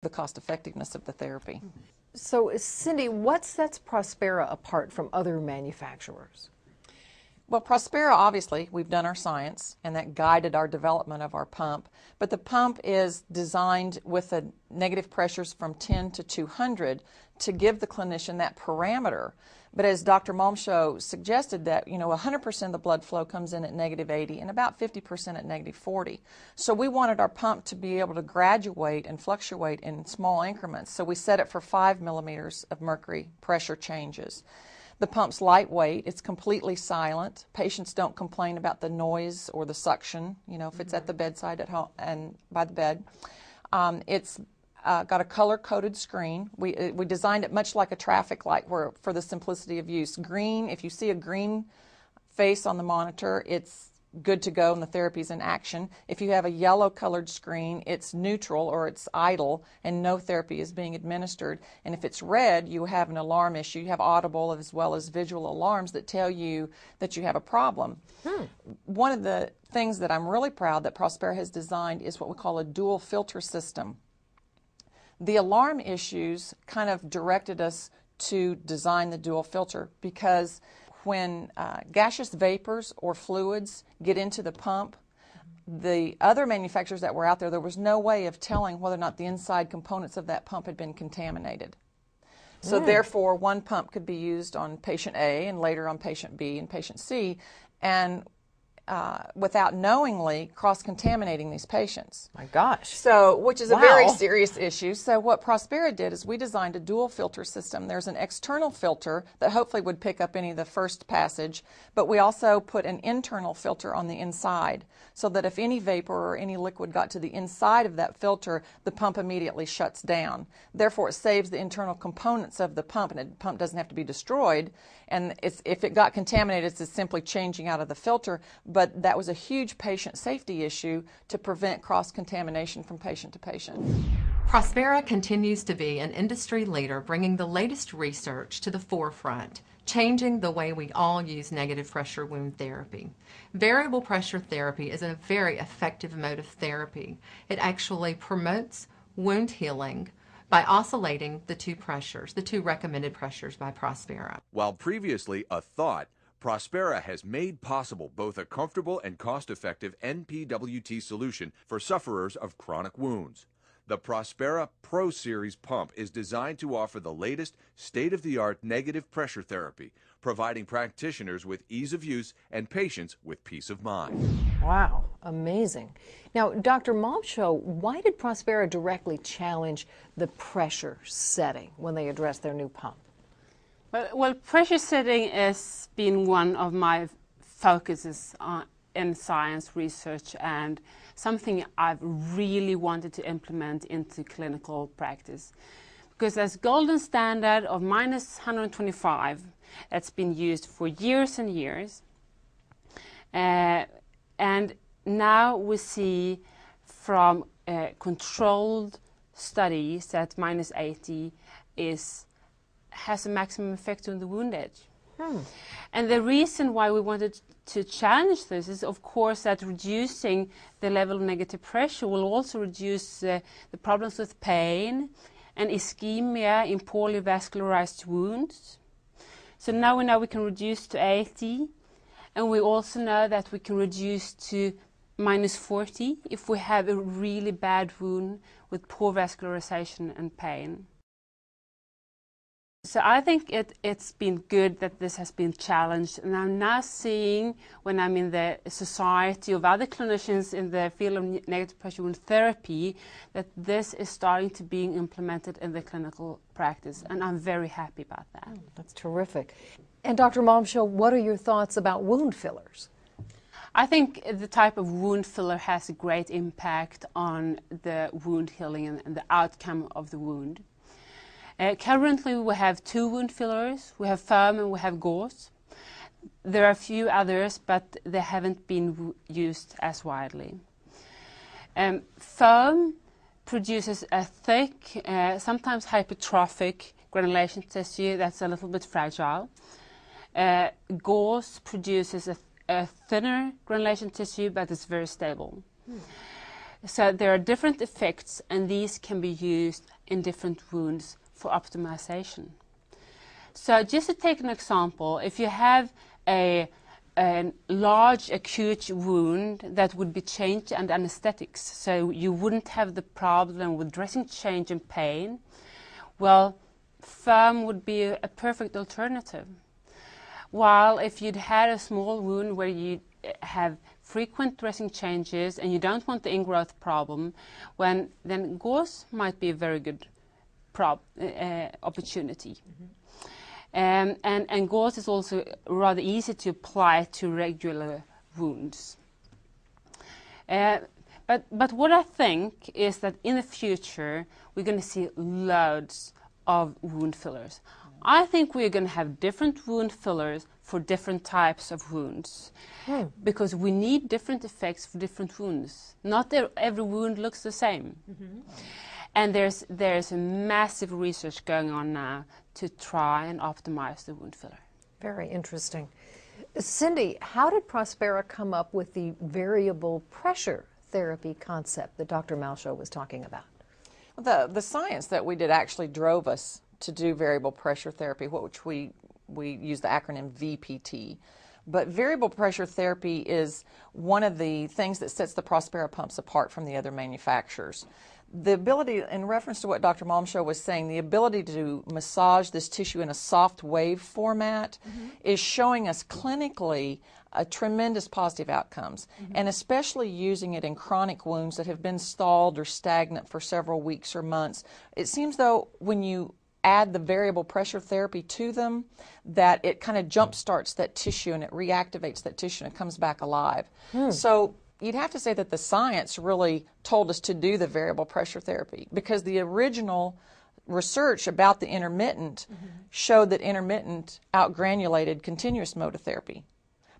the cost effectiveness of the therapy. So, Cindy, what sets Prospera apart from other manufacturers? Well, Prospera, obviously, we've done our science, and that guided our development of our pump. But the pump is designed with the negative pressures from 10 to 200 to give the clinician that parameter. But as Dr. Malmshow suggested, that 100% of the blood flow comes in at -80 and about 50% at -40. So we wanted our pump to be able to graduate and fluctuate in small increments. So we set it for 5 millimeters of mercury pressure changes. The pump's lightweight, it's completely silent. Patients don't complain about the noise or the suction, if it's at the bedside at home and by the bed. It's got a color-coded screen. We designed it much like a traffic light for the simplicity of use. Green, if you see a green face on the monitor, it's good to go and the therapy's in action. If you have a yellow-colored screen, it's neutral or it's idle and no therapy is being administered. And if it's red, you have an alarm issue. You have audible as well as visual alarms that tell you that you have a problem. One of the things that I'm really proud that Prospera has designed is what we call a dual filter system. The alarm issues kind of directed us to design the dual filter because when gaseous vapors or fluids get into the pump, the other manufacturers that were out there, there was no way of telling whether or not the inside components of that pump had been contaminated. So therefore, one pump could be used on patient A and later on patient B and patient C, and without knowingly cross-contaminating these patients. My gosh. So, which is a very serious issue. So what Prospera did is we designed a dual filter system. There's an external filter that hopefully would pick up any of the first passage, but we also put an internal filter on the inside so that if any vapor or any liquid got to the inside of that filter, the pump immediately shuts down. Therefore, it saves the internal components of the pump, and the pump doesn't have to be destroyed. And if it got contaminated, it's just simply changing out of the filter. But that was a huge patient safety issue to prevent cross-contamination from patient to patient. Prospera continues to be an industry leader, bringing the latest research to the forefront, changing the way we all use negative pressure wound therapy. Variable pressure therapy is a very effective mode of therapy. It actually promotes wound healing by oscillating the two pressures, the two recommended pressures by Prospera. While previously a thought, Prospera has made possible both a comfortable and cost-effective NPWT solution for sufferers of chronic wounds. The Prospera Pro Series pump is designed to offer the latest state-of-the-art negative pressure therapy, providing practitioners with ease of use and patients with peace of mind. Wow, amazing. Now, Dr. Malmshow, why did Prospera directly challenge the pressure setting when they addressed their new pump? Well, pressure setting has been one of my focuses in science research and something I've really wanted to implement into clinical practice. Because there's golden standard of -125 that's been used for years and years. And now we see from controlled studies that -80 has a maximum effect on the wound edge. And the reason why we wanted to challenge this is, of course, that reducing the level of negative pressure will also reduce the problems with pain and ischemia in poorly vascularized wounds. So now we know we can reduce to 80, and we also know that we can reduce to -40 if we have a really bad wound with poor vascularization and pain. So I think it's been good that this has been challenged, and I'm now seeing, when I'm in the society of other clinicians in the field of negative pressure wound therapy, that this is starting to be implemented in the clinical practice, and I'm very happy about that. That's terrific. And Dr. Malmshow, what are your thoughts about wound fillers? I think the type of wound filler has a great impact on the wound healing and the outcome of the wound. Currently we have 2 wound fillers. We have foam and we have gauze. There are a few others, but they haven't been used as widely. Foam produces a thick, sometimes hypertrophic granulation tissue that's a little bit fragile. Gauze produces a thinner granulation tissue, but it's very stable. So there are different effects, and these can be used in different wounds for optimization. So just to take an example, if you have a large acute wound that would be changed under anesthetics, so you wouldn't have the problem with dressing change and pain, well, foam would be a perfect alternative. While if you'd had a small wound where you have frequent dressing changes and you don't want the ingrowth problem, then gauze might be a very good opportunity. And gauze is also rather easy to apply to regular wounds. But what I think is that in the future we're going to see loads of wound fillers. I think we're going to have different wound fillers for different types of wounds, because we need different effects for different wounds. Not every wound looks the same. And there's a massive research going on now to try and optimize the wound filler. Very interesting. Cindy, how did Prospera come up with the variable pressure therapy concept that Dr. Malchow was talking about? The science that we did actually drove us to do variable pressure therapy, which we use the acronym VPT. But variable pressure therapy is one of the things that sets the Prospera pumps apart from the other manufacturers. The ability, in reference to what Dr. Malchow was saying, the ability to massage this tissue in a soft wave format is showing us clinically tremendous positive outcomes, and especially using it in chronic wounds that have been stalled or stagnant for several weeks or months. It seems though when you add the variable pressure therapy to them, that it kind of jump starts that tissue and it reactivates that tissue and it comes back alive. So you'd have to say that the science really told us to do the variable pressure therapy, because the original research about the intermittent showed that intermittent outgranulated continuous mode of therapy.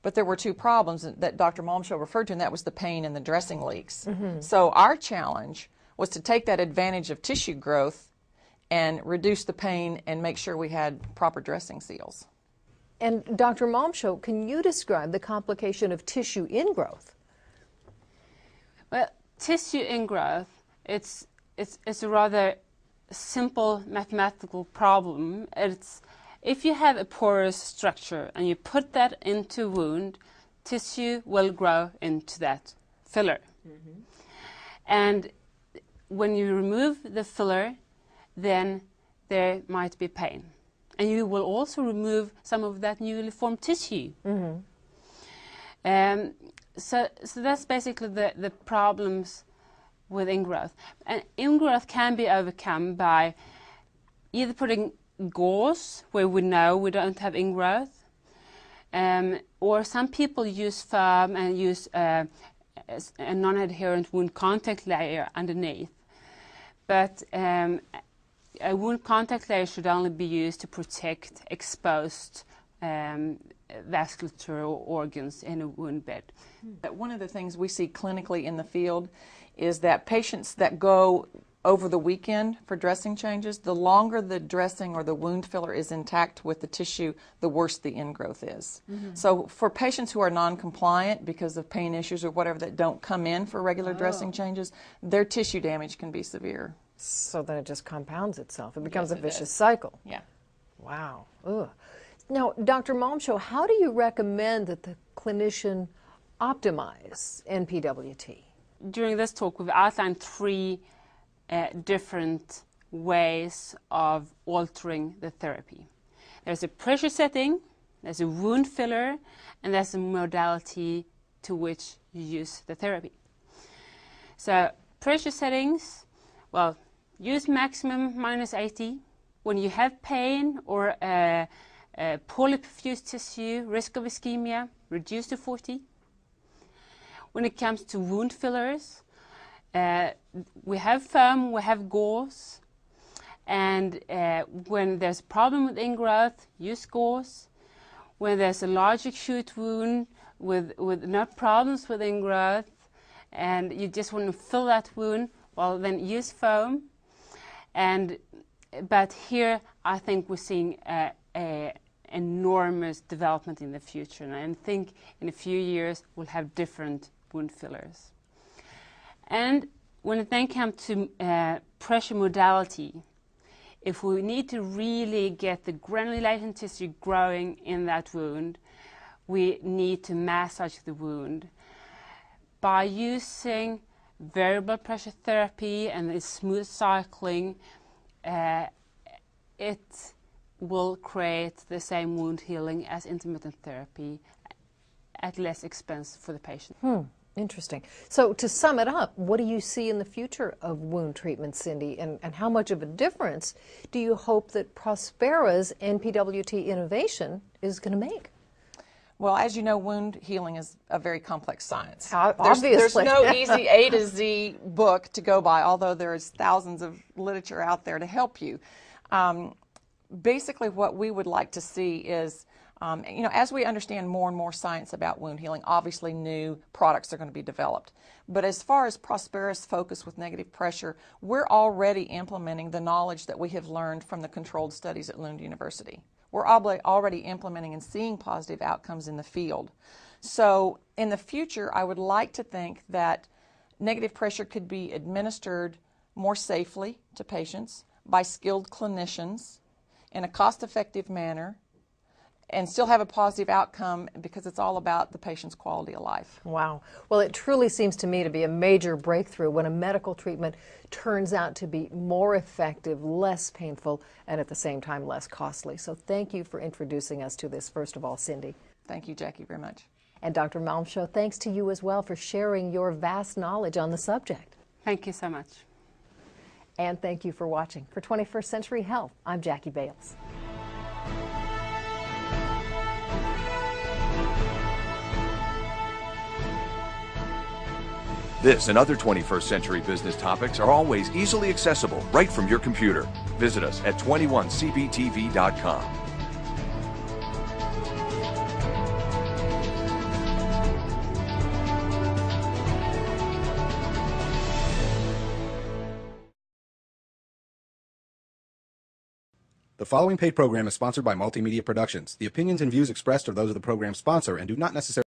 But there were two problems that Dr. Malchow referred to, and that was the pain and the dressing leaks. So our challenge was to take that advantage of tissue growth and reduce the pain and make sure we had proper dressing seals. And Dr. Malchow, can you describe the complication of tissue ingrowth? Well, tissue ingrowth, it's a rather simple mathematical problem. It's if you have a porous structure and you put that into a wound, tissue will grow into that filler. And when you remove the filler, then there might be pain. And you will also remove some of that newly formed tissue. So that's basically the problems with ingrowth. And ingrowth can be overcome by either putting gauze where we know we don't have ingrowth, or some people use foam and use a non-adherent wound contact layer underneath. But a wound contact layer should only be used to protect exposed vasculature or organs in a wound bed. One of the things we see clinically in the field is that patients that go over the weekend for dressing changes, the longer the dressing or the wound filler is intact with the tissue, the worse the ingrowth is. So for patients who are non-compliant because of pain issues or whatever that don't come in for regular dressing changes, their tissue damage can be severe. So then it just compounds itself. It becomes a vicious cycle. Yeah. Wow. Ugh. Now, Dr. Malchow, how do you recommend that the clinician optimize NPWT? During this talk, we've outlined three different ways of altering the therapy. There's a pressure setting, there's a wound filler, and there's a modality to which you use the therapy. So pressure settings, well, use maximum -80. When you have pain or poorly perfused tissue, risk of ischemia, reduce to 40. When it comes to wound fillers, we have foam, we have gauze, and when there's a problem with ingrowth, use gauze. When there's a large acute wound with no problems with ingrowth, and you just want to fill that wound, well, then use foam. But here, I think we're seeing a enormous development in the future, and I think in a few years we'll have different wound fillers. And When it then comes to pressure modality, if we need to really get the granulating tissue growing in that wound, we need to massage the wound. By using variable pressure therapy and the smooth cycling, it will create the same wound healing as intermittent therapy at less expense for the patient. Interesting. So to sum it up, what do you see in the future of wound treatment, Cindy, and how much of a difference do you hope that Prospera's NPWT innovation is going to make? Well, as you know, wound healing is a very complex science. Obviously. There's no easy A to Z book to go by, although there's thousands of literature out there to help you. Basically, what we would like to see is, as we understand more and more science about wound healing, obviously new products are going to be developed. But as far as Prospera's focus with negative pressure, we're already implementing the knowledge that we have learned from the controlled studies at Lund University. We're already implementing and seeing positive outcomes in the field. So in the future, I would like to think that negative pressure could be administered more safely to patients by skilled clinicians in a cost-effective manner and still have a positive outcome, because it's all about the patient's quality of life. Wow. Well, it truly seems to me to be a major breakthrough when a medical treatment turns out to be more effective, less painful, and at the same time less costly. So thank you for introducing us to this, first of all, Cindy. Thank you, Jackie, very much. And Dr. Malmshow, thanks to you as well for sharing your vast knowledge on the subject. Thank you so much. And thank you for watching. For 21st Century Health, I'm Jackie Bales. This and other 21st century business topics are always easily accessible right from your computer. Visit us at 21cbtv.com. The following paid program is sponsored by Multimedia Productions. The opinions and views expressed are those of the program's sponsor and do not necessarily